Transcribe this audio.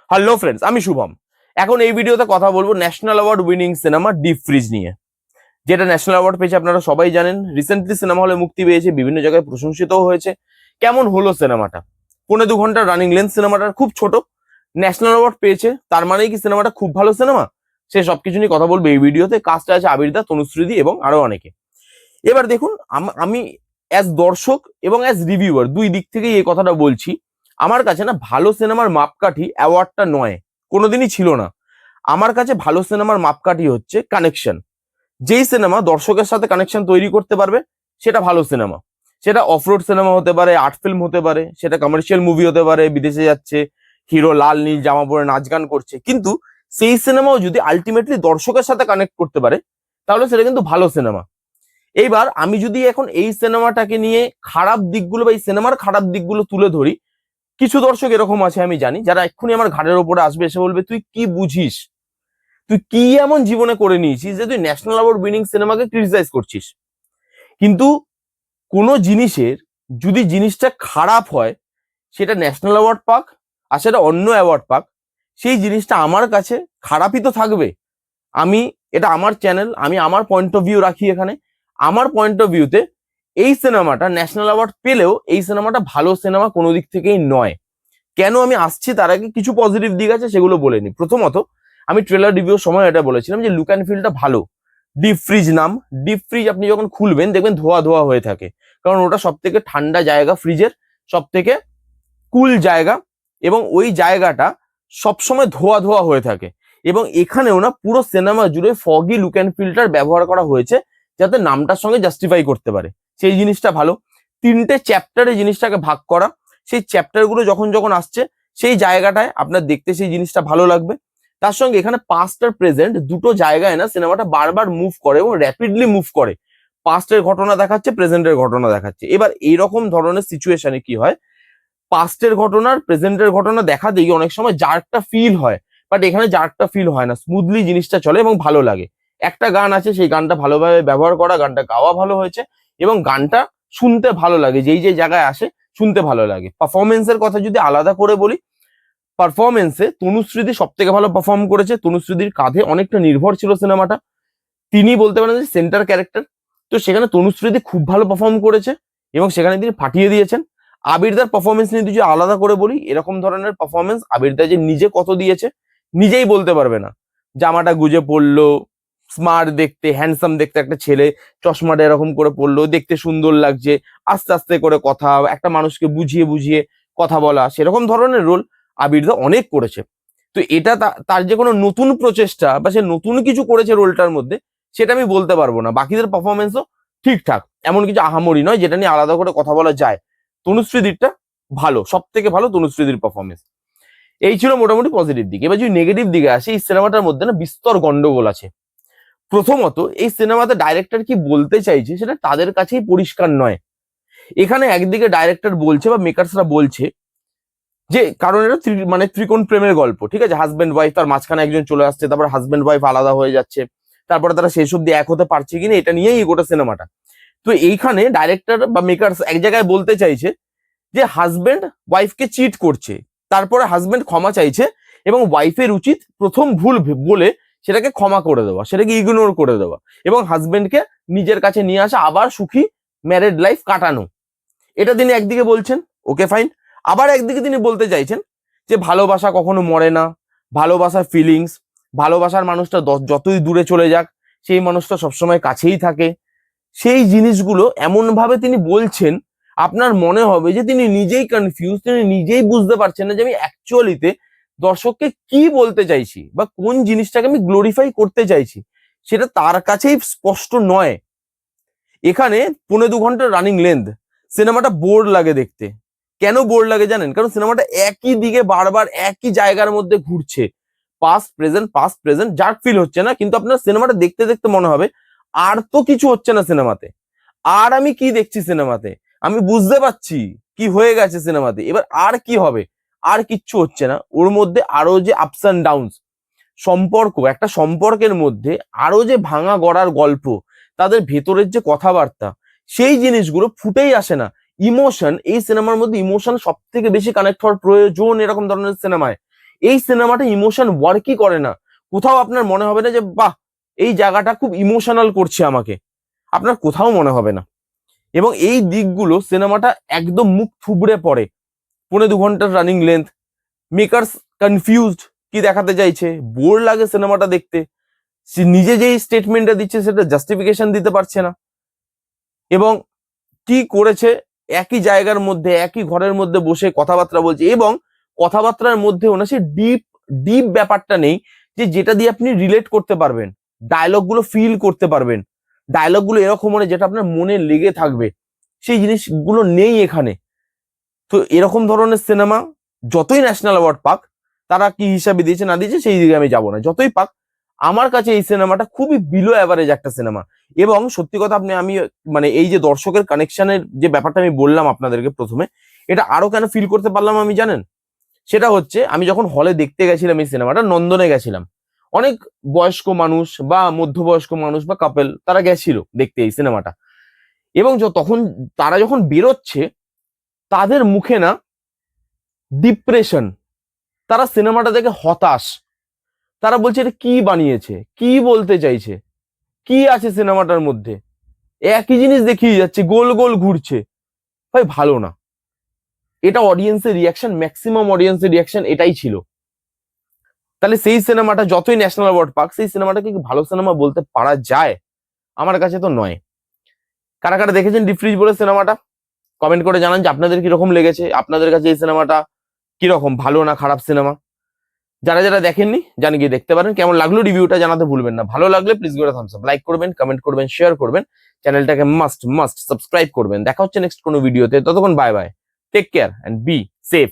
Hello friends, আমি শুভম। এখন এই ভিডিওতে কথা বলবো national award winning cinema deep fridge নিয়ে, যেটা ন্যাশনাল অ্যাওয়ার্ড পেয়েছে। আপনারা সবাই জানেন, রিসেন্টলি সিনেমা হলে মুক্তি পেয়েছে, বিভিন্ন জায়গায় প্রশংসিতও হয়েছে। কেমন হলো সিনেমাটা? 1.5 ঘন্টা রানিং লেন্থ, সিনেমাটা খুব ছোট, ন্যাশনাল অ্যাওয়ার্ড পেয়েছে, তার মানেই কি সিনেমাটা খুব ভালো সিনেমা? সে সবকিছু নিয়ে কথা বলবো এই ভিডিওতে। কাস্টে আছে আবির দা, তনুশ্রীদি এবং আরো অনেকে। এবার দেখুন, আমি অ্যাজ দর্শক এবং অ্যাজ রিভিউয়ার দুই দিক থেকেই এই কথাটা বলছি। আমার কাছে না ভালো সিনেমার মাপকাঠি অ্যাওয়ার্ডটা নয়, কোনোদিনই ছিল না। আমার কাছে ভালো সিনেমার মাপকাঠি হচ্ছে কানেকশন। যেই সিনেমা দর্শকের সাথে কানেকশন তৈরি করতে পারবে সেটা ভালো সিনেমা। সেটা অফরোড সিনেমা হতে পারে, আর্ট ফিল্ম হতে পারে, সেটা কমার্শিয়াল মুভি হতে পারে, বিদেশে যাচ্ছে, হিরো লাল নীল জামা পরে নাচ গান করছে, কিন্তু সেই সিনেমাও যদি আলটিমেটলি দর্শকের সাথে কানেক্ট করতে পারে তাহলে সেটা কিন্তু ভালো সিনেমা। এইবার আমি যদি এখন এই সিনেমাটাকে নিয়ে খারাপ দিকগুলো বা এই সিনেমার খারাপ দিকগুলো তুলে ধরি, কিছু দর্শক এরকম আছে আমি জানি, যারা এক্ষুনি আমার ঘাড়ের ওপরে আসবে, এসে বলবে তুই কি বুঝিস, তুই কি এমন জীবনে করে নিয়েছিস যে তুই ন্যাশনাল অ্যাওয়ার্ড উইনিং সিনেমাকে ক্রিটিসাইজ করছিস। কিন্তু কোনো জিনিসের যদি জিনিসটা খারাপ হয়, সেটা ন্যাশনাল অ্যাওয়ার্ড পাক আর সেটা অন্য অ্যাওয়ার্ড পাক, সেই জিনিসটা আমার কাছে খারাপই তো থাকবে। আমি, এটা আমার চ্যানেল, আমি আমার পয়েন্ট অফ ভিউ রাখি এখানে। আমার পয়েন্ট অফ ভিউতে এই সিনেমাটা ন্যাশনাল অ্যাওয়ার্ড পেলেও এই সিনেমাটা ভালো সিনেমা কোনো দিক থেকেই নয়। কেন আমি আসছি তার আগে কিছু পজিটিভ দিক আছে, সেগুলো বলে নি। প্রথমত, আমি ট্রেলার রিভিউর সময় এটা বলেছিলাম যে লুক অ্যান্ড ফিলটা ভালো। ডিপ ফ্রিজ নাম, ডিপ ফ্রিজ আপনি যখন খুলবেন দেখবেন ধোয়া ধোয়া হয়ে থাকে, কারণ ওটা সব থেকে ঠান্ডা জায়গা, ফ্রিজের সব থেকে কুল জায়গা, এবং ওই জায়গাটা সবসময় ধোয়া ধোয়া হয়ে থাকে। এবং এখানেও না পুরো সিনেমা জুড়ে ফগি লুক অ্যান্ড ফিল্টার ব্যবহার করা হয়েছে, যাতে নামটার সঙ্গে জাস্টিফাই করতে পারে, সেই জিনিসটা ভালো। 3টে চ্যাপ্টারে জিনিসটাকে ভাগ করা, সেই চ্যাপ্টারগুলো যখন যখন আসছে সেই জায়গাটায় আপনার দেখতে সেই জিনিসটা ভালো লাগবে। তার সঙ্গে এখানে পাস্ট আর প্রেজেন্ট দুটো জায়গায় না সিনেমাটা বারবার মুভ করে এবং র্যাপিডলি মুভ করে। পাস্টের ঘটনা দেখাচ্ছে, প্রেজেন্টের ঘটনা দেখাচ্ছে। এবার এইরকম ধরনের সিচুয়েশনে কি হয়, পাস্টের ঘটনার প্রেজেন্টের ঘটনা দেখা দিয়ে অনেক সময় জার্কটা ফিল হয়, বাট এখানে জার্কটা ফিল হয় না, স্মুথলি জিনিসটা চলে এবং ভালো লাগে। একটা গান আছে, সেই গানটা ভালোভাবে ব্যবহার করা, গানটা গাওয়া ভালো হয়েছে এবং গানটা শুনতে ভালো লাগে, যেই যে জায়গায় আসে শুনতে ভালো লাগে। পারফরমেন্সের কথা যদি আলাদা করে বলি, পারফরমেন্সে তনুশ্রীদি সব থেকে ভালো পারফর্ম করেছে। তনুশ্রীদির কাঁধে অনেকটা নির্ভর ছিল সিনেমাটা, তিনি বলতে পারেন যে সেন্টার ক্যারেক্টার। তো সেখানে তনুশ্রীদি খুব ভালো পারফর্ম করেছে এবং সেখানে তিনি ফাটিয়ে দিয়েছেন। আবিরদার পারফরমেন্স নিয়ে যদি আলাদা করে বলি, এরকম ধরনের পারফরমেন্স আবিরদা যে নিজে কত দিয়েছে নিজেই বলতে পারবে না। জামাটা গুজে পড়লো, স্মার্ট দেখতে, হ্যান্ডসাম দেখতে একটা ছেলে, চশমাটা এরকম করে পড়লো, দেখতে সুন্দর লাগছে, আস্তে আস্তে করে কথা, একটা মানুষকে বুঝিয়ে বুঝিয়ে কথা বলা, সেরকম ধরনের রোল আবিরদা অনেক করেছে। তো এটা তার যে কোনো নতুন প্রচেষ্টা বা সে নতুন কিছু করেছে রোলটার মধ্যে, সেটা আমি বলতে পারবো না। বাকিদের পারফরমেন্সও ঠিকঠাক, এমন কিছু আহামরি নয় যেটা নিয়ে আলাদা করে কথা বলা যায়। তনুশ্রীদিরটা ভালো, সব থেকে ভালো তনুশ্রীদির পারফরমেন্স। এই ছিল মোটামুটি পজিটিভ দিক। এবার যদি নেগেটিভ দিকে আসে, এই সিনেমাটার মধ্যে না বিস্তর গন্ডগোল আছে। প্রথমত, এই সিনেমাতে ডাইরেক্টর কি বলতে চাইছে সেটা তাদের কাছেই পরিষ্কার নয়। এখানে একদিকে ডাইরেক্টর বলছে বা মেকার্সরা বলছে যে, কারণ এটা মানে ত্রিকোণ প্রেমের গল্প, ঠিক আছে, হাজব্যান্ড ওয়াইফ, তার মাঝখানে একজন চলে আসছে, তারপর হাজব্যান্ড ওয়াইফ আলাদা হয়ে যাচ্ছে, তারপরে তারা শেষ অব্দি এক হতে পারছে কিনা এটা নিয়েই গোটা সিনেমাটা। তো এইখানে ডাইরেক্টর বা মেকার্স এক জায়গায় বলতে চাইছে যে হাজব্যান্ড ওয়াইফকে চিট করছে, তারপরে হাজব্যান্ড ক্ষমা চাইছে এবং ওয়াইফের উচিত প্রথম ভুল বলে সেটাকে ক্ষমা করে দেওয়া, সেটাকে ইগনোর করে দেওয়া এবং হাজব্যান্ডকে নিজের কাছে নিয়ে আসা, আবার সুখী ম্যারেড লাইফ কাটানো। এটা তিনি একদিকে বলছেন, ওকে ফাইন। আবার একদিকে তিনি বলতে চাইছেন যে ভালোবাসা কখনো মরে না, ভালোবাসার ফিলিংস, ভালোবাসার মানুষটা যতই দূরে চলে যাক সেই মানুষটা সবসময় কাছেই থাকে। সেই জিনিসগুলো এমন ভাবে তিনি বলছেন, আপনার মনে হবে যে তিনি নিজেই কনফিউজ, তিনি নিজেই বুঝতে পারছেন না যে আমি অ্যাকচুয়ালিতে দর্শককে কি বলতে চাইছি বা কোন জিনিসটাকে আমি গ্লোরিফাই করতে চাইছি, সেটা তার কাছেই স্পষ্ট নয়। এখানে 1.5 ঘন্টা রানিং লেন্থ, সিনেমাটা বোর লাগে দেখতে। কেন বোর লাগে জানেন? কারণ সিনেমাটা একই দিকে বারবার একই জায়গার মধ্যে ঘুরছে, পাস্ট প্রেজেন্ট জার্ক ফিল হচ্ছে না, কিন্তু আপনার সিনেমাটা দেখতে দেখতে মনে হবে আর তো কিছু হচ্ছে না সিনেমাতে, আর আমি কি দেখছি সিনেমাতে, আমি বুঝতে পারছি কি হয়ে গেছে সিনেমাতে, এবার আর কি হবে, আর কিচ্ছু হচ্ছে না। ওর মধ্যে আরো যে আপস অ্যান্ড ডাউনস, সম্পর্ক, একটা সম্পর্কের মধ্যে আরো যে ভাঙা গড়ার গল্প, তাদের ভেতরের যে কথাবার্তা, সেই জিনিসগুলো ফুটেই আসে না। ইমোশন, এই সিনেমার মধ্যে ইমোশন সব থেকে বেশি কানেক্ট হওয়ার প্রয়োজন এরকম ধরনের সিনেমায়। এই সিনেমাটা ইমোশন ওয়ার্কই করে না। কোথাও আপনার মনে হবে না যে বাহ এই জায়গাটা খুব ইমোশনাল করছে আমাকে, আপনার কোথাও মনে হবে না। এবং এই দিকগুলো সিনেমাটা একদম মুখ থুবড়ে পড়ে। 1.5 ঘন্টার রানিং লেন্থ, মেকার্স কনফিউজড কি দেখাতে চাইছে, বোর লাগে সিনেমাটা দেখতে, সে নিজে যেই স্টেটমেন্টটা দিচ্ছে সেটা জাস্টিফিকেশন দিতে পারছে না। এবং কি করেছে, একই জায়গার মধ্যে একই ঘরের মধ্যে বসে কথাবার্তা বলছে, এবং কথাবার্তার মধ্যে ওনার সে ডিপ ডিপ ব্যাপারটা নেই যে যেটা দিয়ে আপনি রিলেট করতে পারবেন, ডায়লগ গুলো ফিল করতে পারবেন, ডায়লগ গুলো এরকম মানে যেটা আপনার মনে লেগে থাকবে, সেই জিনিসগুলো নেই এখানে। তো এরকম ধরনের সিনেমা যতই ন্যাশনাল অ্যাওয়ার্ড পাক, তারা কি হিসাবে দিয়েছে না দিয়েছে সেই দিকে আমি যাবো না, যতই পাক, আমার কাছে এই সিনেমাটা খুবই বিলো অ্যাভারেজ একটা সিনেমা। এবং সত্যি কথা আমি মানে এই যে দর্শকের কানেকশনের যে ব্যাপারটা আমি বললাম আপনাদেরকে প্রথমে, এটা আরো কেন ফিল করতে পারলাম আমি জানেন, সেটা হচ্ছে আমি যখন হলে দেখতে গেছিলাম এই সিনেমাটা, নন্দনে গেছিলাম, অনেক বয়স্ক মানুষ বা মধ্যবয়স্ক মানুষ বা কাপেল তারা গেছিল দেখতে এই সিনেমাটা। এবং তখন তারা যখন বেরোচ্ছে, তাদের মুখে না ডিপ্রেশন, তারা সিনেমাটা দেখে হতাশ, তারা বলছে এটা কি বানিয়েছে, কি বলতে চাইছে, কি আছে সিনেমাটার মধ্যে, একই জিনিস দেখিয়ে যাচ্ছে, গোল গোল ঘুরছে, ভাই ভালো না। এটা অডিয়েন্সের রিয়াকশন, ম্যাক্সিমাম অডিয়েন্সের রিয়াকশন এটাই ছিল। তাহলে সেই সিনেমাটা যতই ন্যাশনাল অ্যাওয়ার্ড পাক, সেই সিনেমাটাকে কি ভালো সিনেমা বলতে পারা যায়? আমার কাছে তো নয়। কারা কারা দেখেছেন ডিফ্রিজ বলে সিনেমাটা, কমেন্ট করে জানান যে আপনাদের কিরকম লেগেছে, আপনাদের কাছে এই সিনেমাটা কিরকম, ভালো না খারাপ সিনেমা। যারা যারা দেখেননি জানি গিয়ে দেখতে পারেন। কেমন লাগলো রিভিউটা জানাতে ভুলবেন না। ভালো লাগলে প্লিজ করে থামস আপ, লাইক করবেন, কমেন্ট করবেন, শেয়ার করবেন, চ্যানেলটাকে মাস্ট মাস্ট সাবস্ক্রাইব করবেন। দেখা হচ্ছে নেক্সট কোনো ভিডিওতে, ততক্ষণ bye bye, take care and be safe.